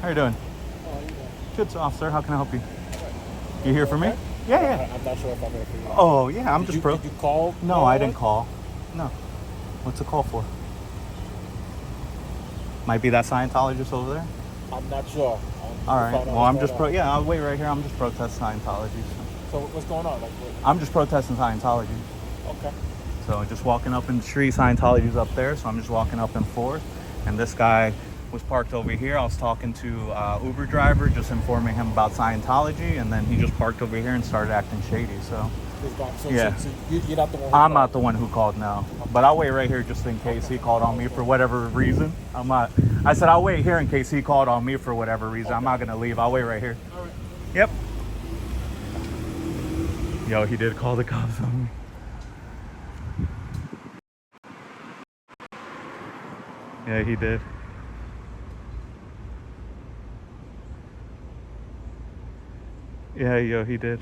How you doing? Oh, you know. Good, officer. How can I help you? Right. You here for me? Okay. Yeah, yeah. I'm not sure if I'm here for you. Oh, yeah. I'm Did just you pro. did you call? No, I didn't call. No. What's the call for? Might be that Scientologist over there. I'm not sure. All We'll right. find out Well, what's I'm going just pro. on. Yeah, I'll wait right here. I'm just protesting Scientology. So what's going on? Like, I'm just protesting Scientology. okay. So just walking up in the street. Scientology's up there, so I'm just walking up and forth. And this guy was parked over here. I was talking to Uber driver, just informing him about Scientology, and then he just parked over here and started acting shady. So yeah. So you're not the one. I'm not the one who called now, but I'll wait right here just in case he called on me for whatever reason. I'm not. I said I'll wait here in case he called on me for whatever reason. I'm not gonna leave. I'll wait right here. All right. Yep. Yo, he did call the cops on me. Yeah, he did. Yeah, yo, he did.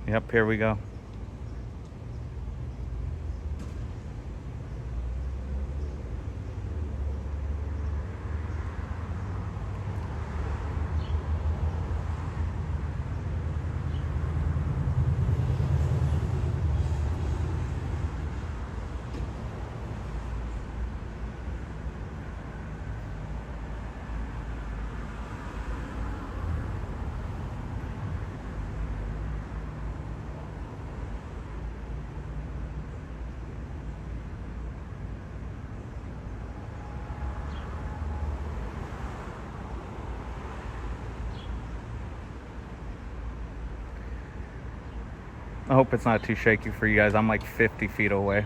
Yep, here we go. I hope it's not too shaky for you guys. I'm like 50 feet away.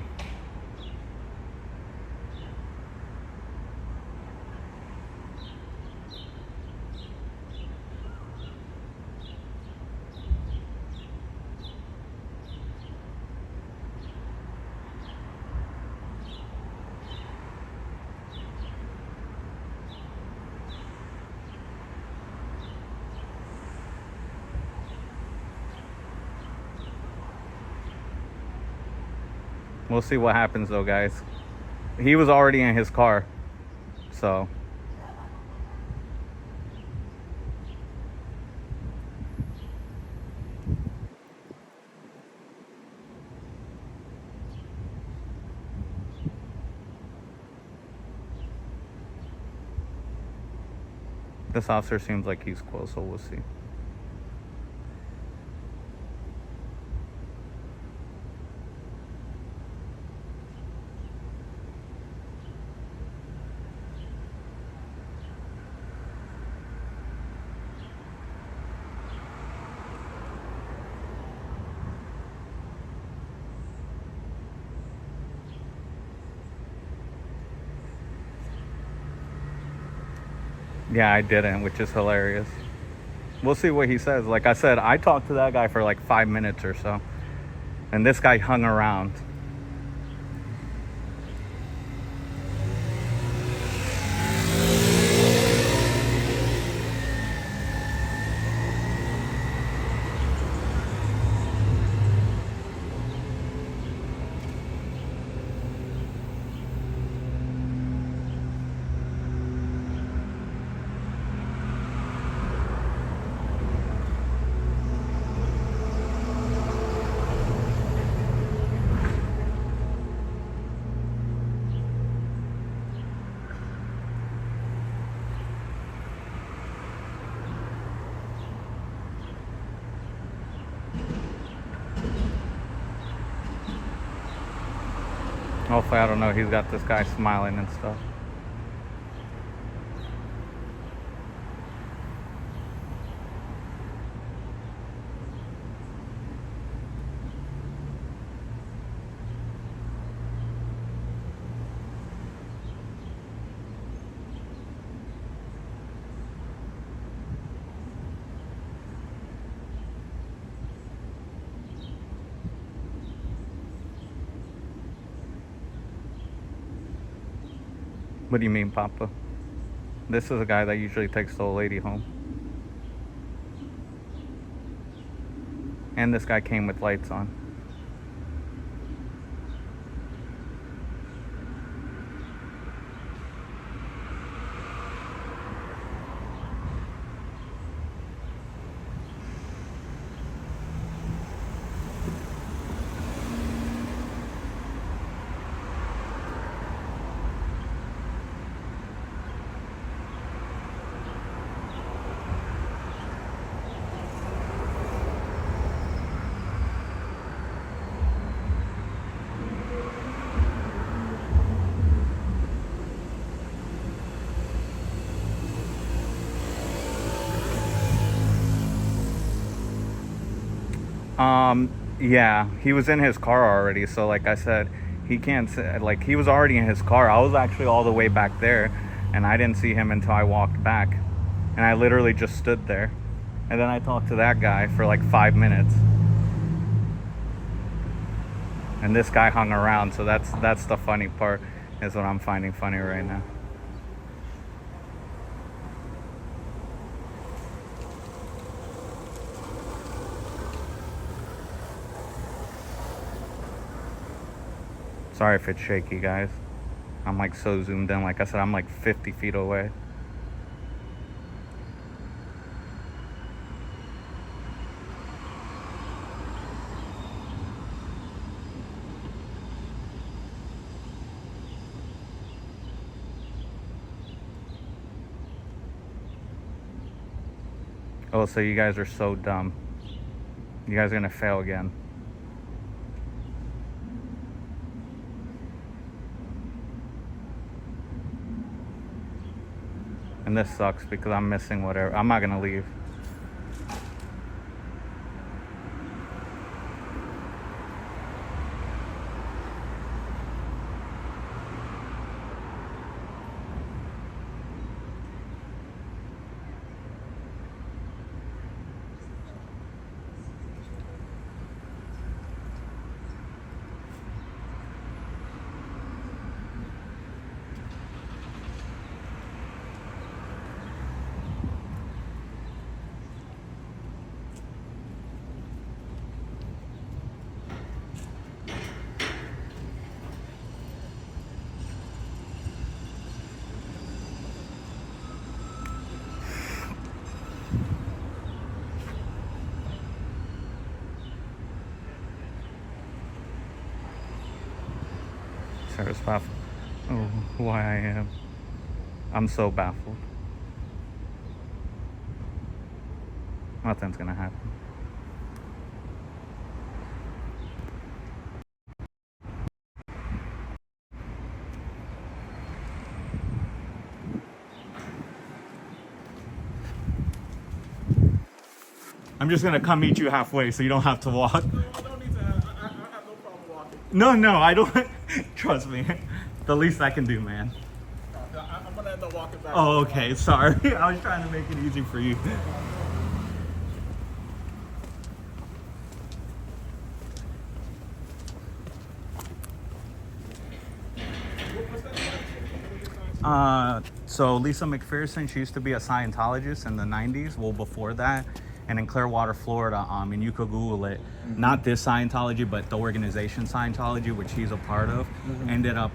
We'll see what happens though, guys. He was already in his car, so. This officer seems like he's close, so we'll see. Yeah, I didn't, which is hilarious. We'll see what he says. Like I said, I talked to that guy for like 5 minutes or so, and this guy hung around. Hopefully, I don't know, he's got this guy smiling and stuff. What do you mean, Papa? This is a guy that usually takes the old lady home. And this guy came with lights on. Yeah, he was in his car already. So like I said, he can't like he was already in his car. I was actually all the way back there, and I didn't see him until I walked back, and I literally just stood there, and then I talked to that guy for like 5 minutes, and this guy hung around. So that's the funny part, is what I'm finding funny right now. Sorry if it's shaky, guys. I'm like so zoomed in. Like I said, I'm like 50 feet away. Oh, so you guys are so dumb. You guys are gonna fail again. And this sucks because I'm missing whatever. I'm not gonna leave. Sarah's baffled. Oh, why I am. I'm so baffled. Nothing's gonna happen. I'm just gonna come meet you halfway so you don't have to walk. I don't need to. I have no problem walking. No, I don't. Trust me. The least I can do, man. I'm gonna end up walking back. Oh, okay. Sorry. I was trying to make it easy for you. So Lisa McPherson, she used to be a Scientologist in the 90s, well before that, and in Clearwater, Florida, and you could Google it, not this Scientology, but the organization Scientology, which she's a part of, ended up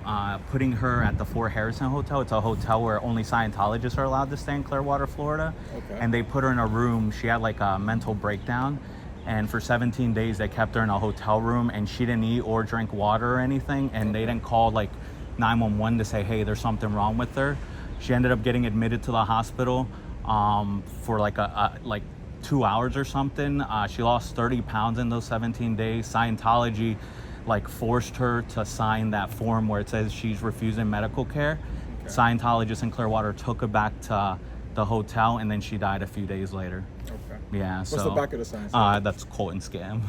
putting her at the Fort Harrison Hotel. It's a hotel where only Scientologists are allowed to stay in Clearwater, Florida. Okay. And they put her in a room. She had like a mental breakdown, and for 17 days they kept her in a hotel room, and she didn't eat or drink water or anything, and they didn't call like 911 to say, hey, there's something wrong with her. She ended up getting admitted to the hospital for like like 2 hours or something. She lost 30 pounds in those 17 days. Scientology like forced her to sign that form where it says she's refusing medical care. Okay. Scientologists in Clearwater took her back to the hotel, and then she died a few days later. Okay. Yeah. What's so the back of the sign? That's Colton scam.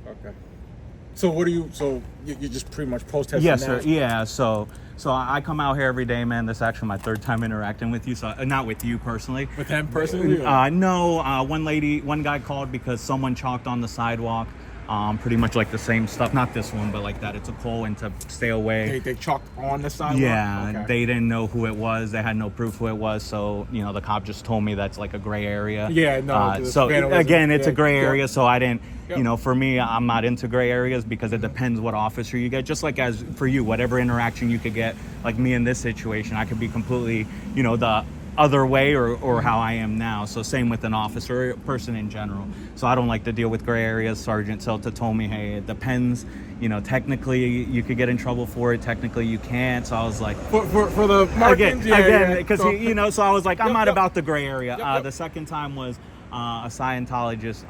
Okay. So what do you? So you just pretty much protesting? Yes, sir. Yeah. So I come out here every day, man. This is actually my third time interacting with you. So not with you personally. With him personally? No. One guy called because someone chalked on the sidewalk. Pretty much like the same stuff. Not this one, but like that. It's a pole and to stay away. They chalked on the sidewalk? Yeah, okay. They didn't know who it was. They had no proof who it was. So, the cop just told me that's like a gray area. Yeah, no. So again, it's a gray area. So I didn't, Yep. For me, I'm not into gray areas because it depends what officer you get. Just like as for you, whatever interaction you could get, like me in this situation, I could be completely, the other way or how I am now. So same with an officer, a person in general. So I don't like to deal with gray areas. Sergeant Celta told me, hey, it depends. Technically you could get in trouble for it. Technically you can't. So I was like, for the markings, because so I was like, I'm not about the gray area. Yep. The second time was a Scientologist.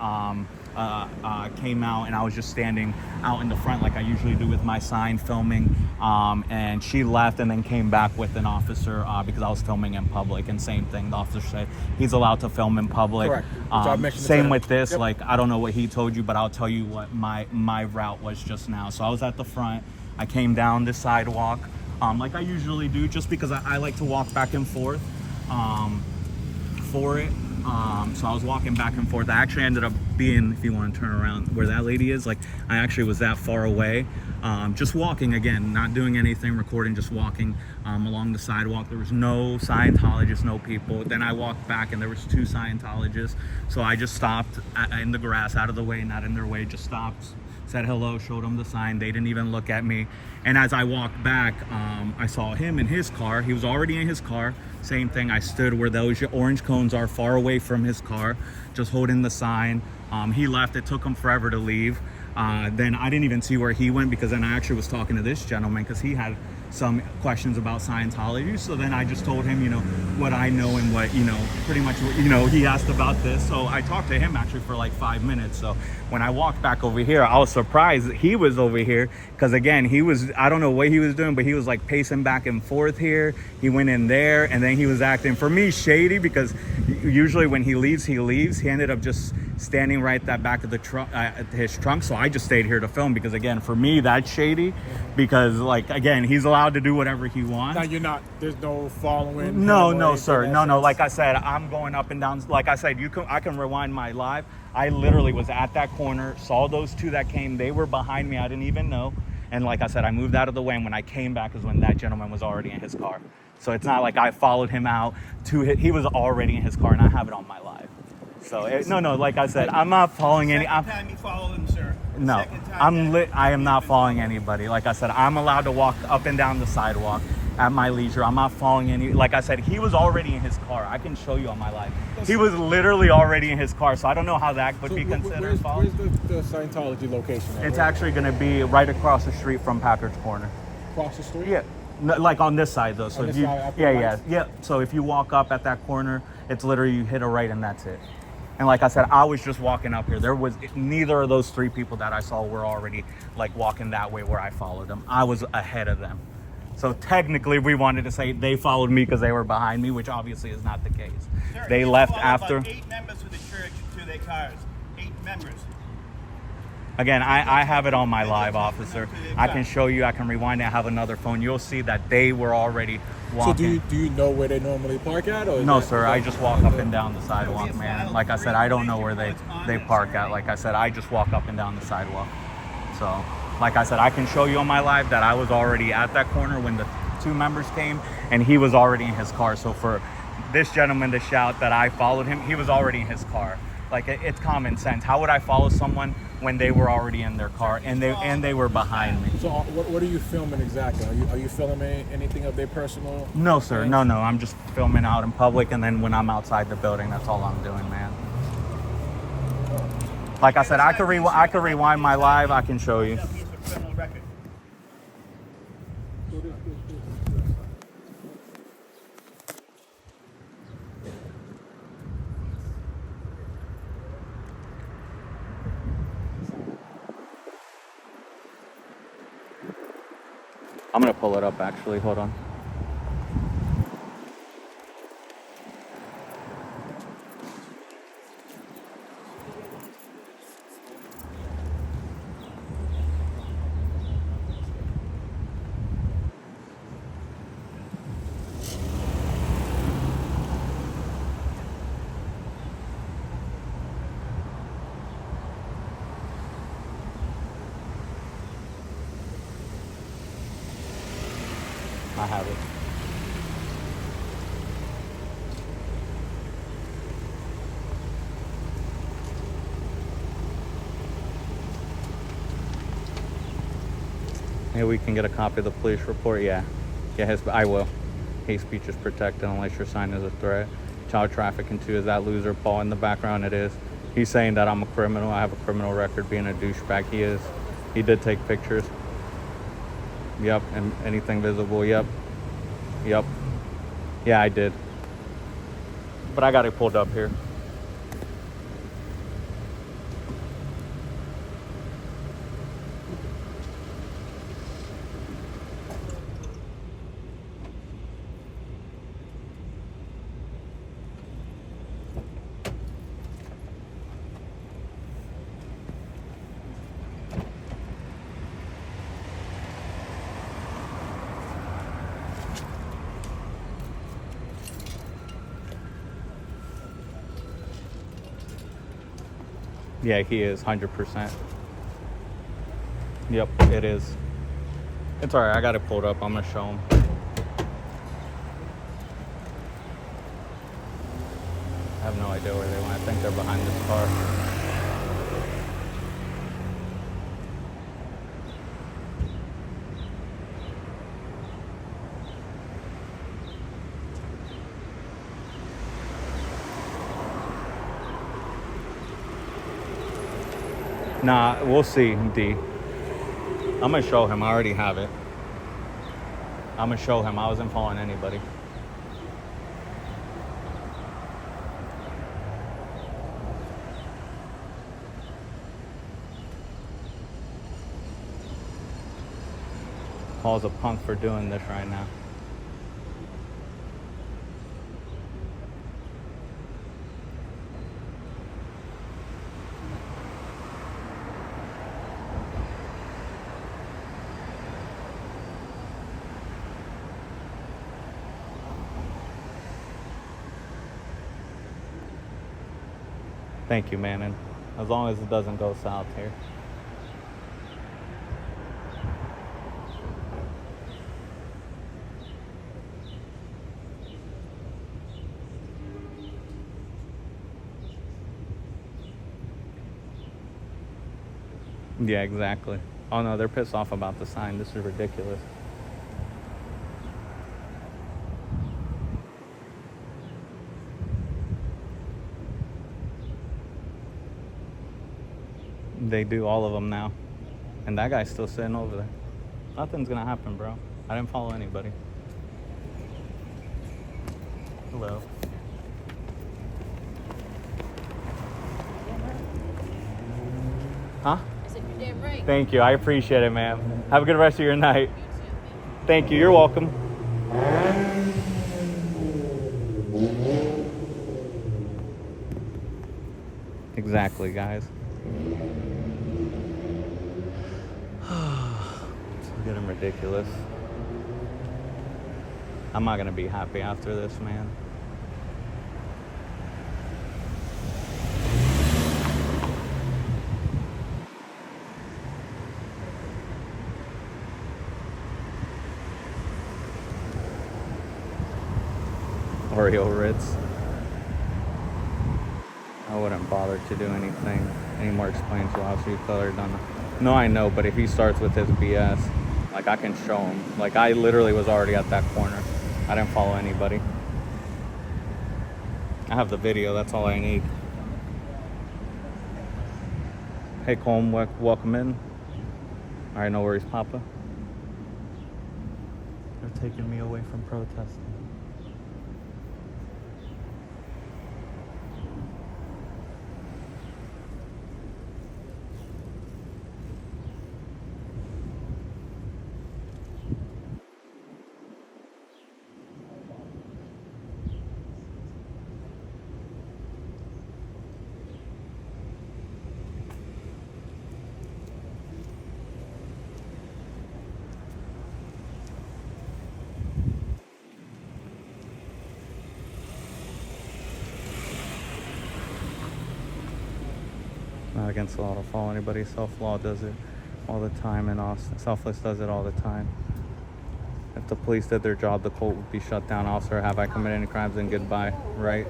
came out, and I was just standing out in the front like I usually do with my sign filming, and she left and then came back with an officer because I was filming in public. And same thing, the officer said he's allowed to film in public. Correct. Which I mentioned Same to with this. Yep. Like, I don't know what he told you, but I'll tell you what my route was just now. So I was at the front. I came down this sidewalk like I usually do, just because I like to walk back and forth for it. So I was walking back and forth. I actually ended up being, if you want to turn around where that lady is, like I actually was that far away, just walking, again, not doing anything, recording, just walking along the sidewalk. There was no Scientologists, no people. Then I walked back and there was 2 Scientologists. So I just stopped in the grass, out of the way, not in their way, just stopped, said hello, showed them the sign. They didn't even look at me. And as I walked back, I saw him in his car. He was already in his car. Same thing, I stood where those orange cones are, far away from his car, just holding the sign. He left. It took him forever to leave. Then I didn't even see where he went, because then I actually was talking to this gentleman because he had some questions about Scientology. So then I just told him, you know, what I know and what, you know, pretty much what, you know, he asked about this. So I talked to him actually for like 5 minutes. So when I walked back over here, I was surprised that he was over here, because again, he was, I don't know what he was doing, but he was like pacing back and forth here. He went in there, and then he was acting, for me, shady, because usually when he leaves, he leaves. He ended up just standing right at that back of the truck, his trunk. So I just stayed here to film, because again, for me, that's shady, because like, again, he's allowed to do whatever he wants. Now you're not, there's no following. No, sir. No. Like I said, I'm going up and down. Like I said, I can rewind my live. I literally was at that corner, saw those 2 that came. They were behind me. I didn't even know. And like I said, I moved out of the way. And when I came back is when that gentleman was already in his car. So it's not like I followed him out to hit. He was already in his car, and I have it on my live. So no. Like I said, I'm not following any. Second time you followed him, sir. No, I am not following anybody. Like I said, I'm allowed to walk up and down the sidewalk at my leisure. I'm not following any. Like I said, he was already in his car. I can show you on my live. He was literally already in his car. So I don't know how that could be considered following. Where's the Scientology location at? It's actually going to be right across the street from Packard's Corner. Across the street? Yeah. No, like on this side though. So On if this you, side, after yeah, the yeah, lights? yeah. So if you walk up at that corner, it's literally, you hit a right and that's it. And like I said, I was just walking up here. There was neither of those 3 people that I saw were already like walking that way where I followed them. I was ahead of them. So technically, we wanted to say they followed me because they were behind me, which obviously is not the case. Sir, They you left followed after. about 8 members of the church to their cars. 8 members. Again, I have it on my live, officer. I can show you. I can rewind it. I have another phone. You'll see that they were already walking. So do you know where they normally park at? Or No, sir. I just walk up and down the sidewalk, man. Like I said, I don't know where they park at. Like I said, I just walk up and down the sidewalk. So, like I said, I can show you on my live that I was already at that corner when the 2 members came, and he was already in his car. So for this gentleman to shout that I followed him, he was already in his car. Like, it's common sense. How would I follow someone when they were already in their car and they were behind me? So what are you filming exactly? Are you filming anything of their personal? No, sir. No. I'm just filming out in public, and then when I'm outside the building, that's all I'm doing, man. Like I said, I could rewind my live. I can show you. He has a criminal record. I'm gonna pull it up actually. Hold on. I have it. Yeah, we can get a copy of the police report. Yeah, I will. Hate speech is protected unless your sign is a threat. Child trafficking too. Is that loser Paul in the background? It is. He's saying that I'm a criminal. I have a criminal record being a douchebag. He is. He did take pictures. Yep, and anything visible. Yep. Yeah, I did. But I got it pulled up here. Yeah, he is 100%. Yep, it is. It's all right. I got it pulled up. I'm gonna show him. I have no idea where they went. I think they're behind this car. Nah, we'll see, D. I'm gonna show him. I already have it. I'm gonna show him. I wasn't following anybody. Paul's a punk for doing this right now. Thank you, man. And as long as it doesn't go south here. Yeah, exactly. Oh no, they're pissed off about the sign. This is ridiculous. They do, all of them now. And that guy's still sitting over there. Nothing's gonna happen, bro. I didn't follow anybody. Hello. Huh? I said, you're damn right. Thank you. I appreciate it, ma'am. Have a good rest of your night. Thank you. You're welcome. Exactly, guys. It's getting ridiculous. I'm not gonna be happy after this, man. Oreo Ritz. I wouldn't bother to do anything anymore. Explain to us you color done. No, I know, but if he starts with his BS, like I can show him. Like I literally was already at that corner. I didn't follow anybody. I have the video. That's all I need. Hey, Colm, welcome in. All right, no worries, Papa. They're taking me away from protesting. Not against the law to follow anybody. Self-law does it all the time in Austin. Selfless does it all the time. If the police did their job, the court would be shut down. Officer, have I committed any crimes? And goodbye, right?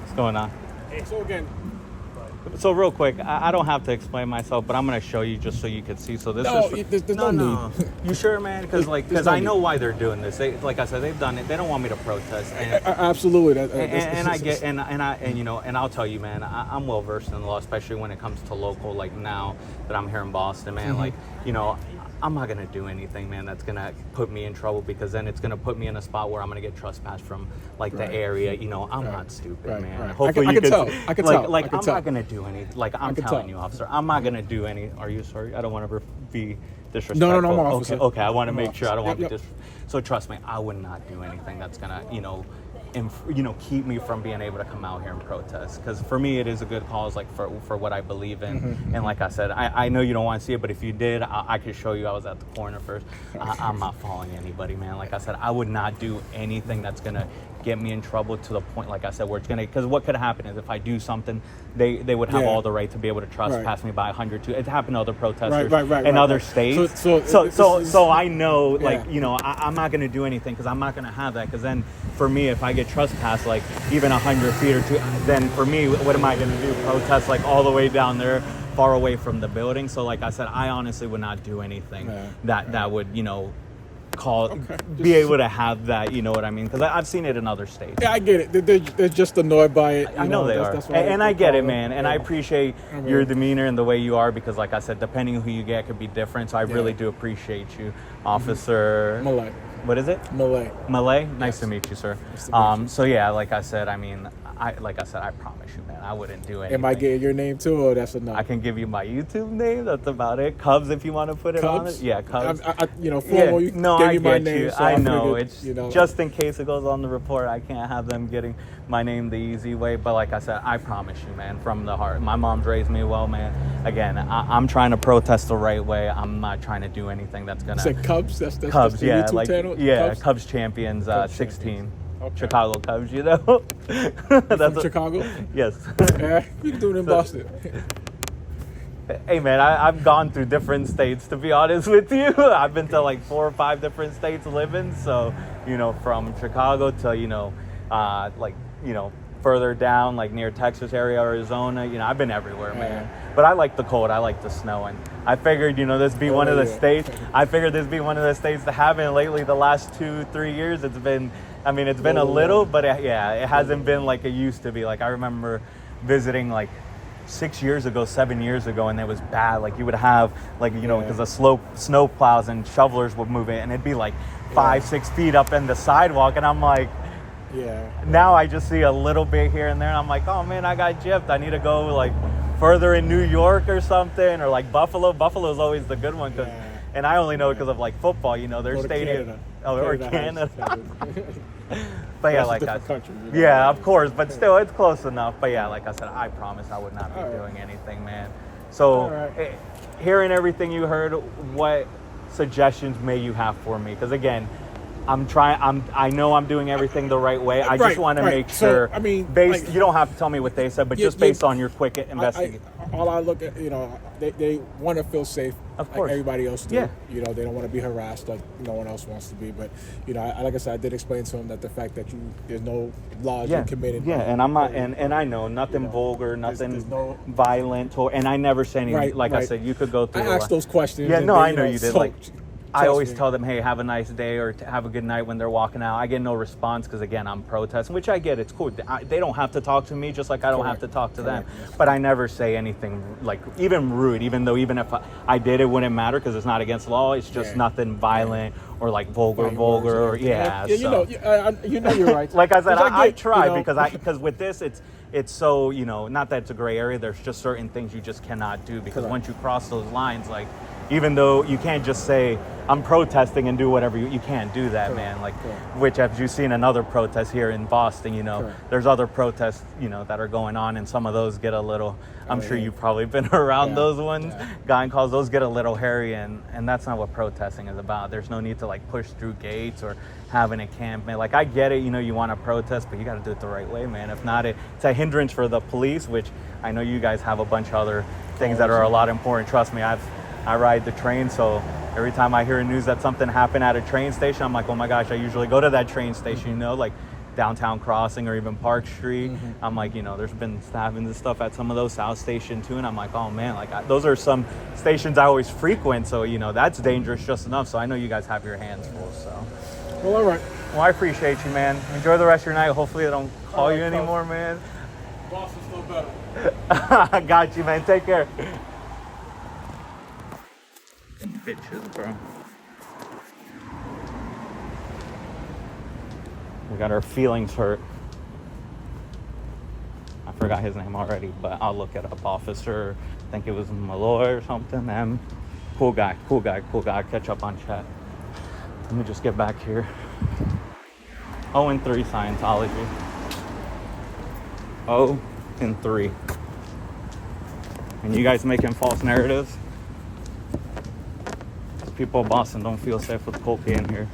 What's going on? Hey, so again, So real quick, I don't have to explain myself, but I'm gonna show you just so you can see. So this is there's no need. You sure, man? Because There's no I know need. why they're doing this. They, like I said, they've done it. They don't want me to protest. And, Absolutely. and I'll tell you, man, I'm well versed in the law, especially when it comes to local. Like now that I'm here in Boston, man, like I'm not gonna do anything, man, that's gonna put me in trouble, because then it's gonna put me in a spot where I'm gonna get trespassed from like the area. You know, I'm not stupid, man. Right. Hopefully I you can can tell. I can like, tell. like I can I'm tell. not gonna do any. Like I'm can telling tell. you, officer, I'm not gonna do any. Are you sorry? I don't want to be disrespectful. No, I'm an officer. Okay. I want to I'm an make sure I don't officer. want to be So trust me, I would not do anything that's gonna, keep me from being able to come out here and protest. Because for me, it is a good cause, like for what I believe in. And like I said, I know you don't want to see it, but if you did, I could show you. I was at the corner first. I'm not following anybody, man. Like I said, I would not do anything that's gonna get me in trouble, to the point, like I said, where it's gonna. Because what could happen is, if I do something, they would have all the right to be able to trespass me by 100 to. It happened to other protesters in other states. So I know, like, I'm not gonna do anything, because I'm not gonna have that. Because then, for me, if I get trespassed like even 100 feet or two, then for me, what am I gonna do? Protest like all the way down there, far away from the building? So like I said, I honestly would not do anything that would, be able to have that, you know what I mean? Because I've seen it in other states. Yeah, I get it. They're just annoyed by it. I know they are. That's why and I get it, man. And Yeah. I appreciate your demeanor and the way you are, because like I said, depending on who you get could be different. So I really do appreciate you, Officer. Malay. What is it? Malay. Nice to meet you, sir. Nice to meet you. So yeah, like I said, I mean, I promise you, man, I wouldn't do anything. Am I getting your name too, or that's enough? I can give you my YouTube name. That's about it. Cubs, if you want to put it on it. Yeah, Cubs. Formal. You no, gave I me my get name, you. so I know. figured, It's just in case it goes on the report. I can't have them getting my name the easy way. But like I said, I promise you, man, from the heart. My mom's raised me well, man. Again, I'm trying to protest the right way. I'm not trying to do anything that's gonna. You said Cubs. That's Cubs. the Yeah, YouTube like channel? Cubs champions. Cubs 16. champions. Okay. Chicago Cubs, you know. From Chicago? Yes. Yeah, you can do it in Boston. Hey man, I've gone through different states, to be honest with you. I've been to like 4 or 5 different states living. So, from Chicago to, further down, like near Texas area, Arizona, I've been everywhere, man. But I like the cold. I like the snow. And I figured, this be one of the states. I figured this be one of the states that haven't lately. The last 2-3 years, it's been a little, but it hasn't been like it used to be. Like I remember visiting like 7 years ago, and it was bad. Like you would have because the snow plows and shovelers would move it, and it'd be like 5-6 feet up in the sidewalk, and I'm like, now I just see a little bit here and there, and I'm like, oh man, I got gypped. I need to go like further in New York or something, or like Buffalo. Buffalo's always the good one, and I only know because of like football. Their stadium. Or Canada. But yeah, like country, of course, but still, it's close enough. But yeah, like I said, I promise I would not be doing anything, man. So, hearing everything you heard, what suggestions may you have for me? Because again, I know I'm doing everything the right way. I just want to make sure. So, I mean, you don't have to tell me what they said, but just based on your quick investigation. All I look at, they want to feel safe, of course, like everybody else do. Yeah. They don't want to be harassed like no one else wants to be. But like I said, I did explain to them that the fact that there's no laws you committed. Yeah, and I'm not, and I know nothing vulgar, nothing there's no violent, and I never say anything. I said, you could go through. I asked those questions. Yeah, no, I know you did. So, I always tell them, hey, have a nice day or have a good night when they're walking out. I get no response because, again, I'm protesting, which I get. It's cool. They don't have to talk to me just like I don't have to talk to them. But I never say anything, like, even rude, even if I did, it wouldn't matter because it's not against law. It's just nothing violent or, like, vulgar. Or you're right. Like I said, I try because with this, it's so, not that it's a gray area. There's just certain things you just cannot do because once you cross those lines, like, even though you can't just say, I'm protesting and do whatever, you can't do that, man. Like, which as you've seen another protest here in Boston, there's other protests, that are going on, and some of those get a little, I'm sure you've probably been around those ones. Guy calls, those get a little hairy, and that's not what protesting is about. There's no need to like push through gates or have an encampment. Like, I get it, you want to protest, but you got to do it the right way, man. If not, it's a hindrance for the police, which I know you guys have a bunch of other things that are a lot important. Trust me, I ride the train, so every time I hear news that something happened at a train station, I'm like, oh my gosh, I usually go to that train station, like Downtown Crossing or even Park Street. I'm like, there's been stabbings and stuff at some of those South Station too, and I'm like, oh man, like those are some stations I always frequent, so that's dangerous just enough. So I know you guys have your hands full. So, well, all right. Well, I appreciate you, man. Enjoy the rest of your night. Hopefully I don't call you anymore, man. Boston's no better. I got you, man. Take care. Bitches, bro. We got our feelings hurt. I forgot his name already, but I'll look it up. Officer, I think it was Malloy or something. Cool guy. Catch up on chat. Let me just get back here. 0-3 Scientology. 0-3. And you guys making false narratives? People of Boston don't feel safe with cocaine here.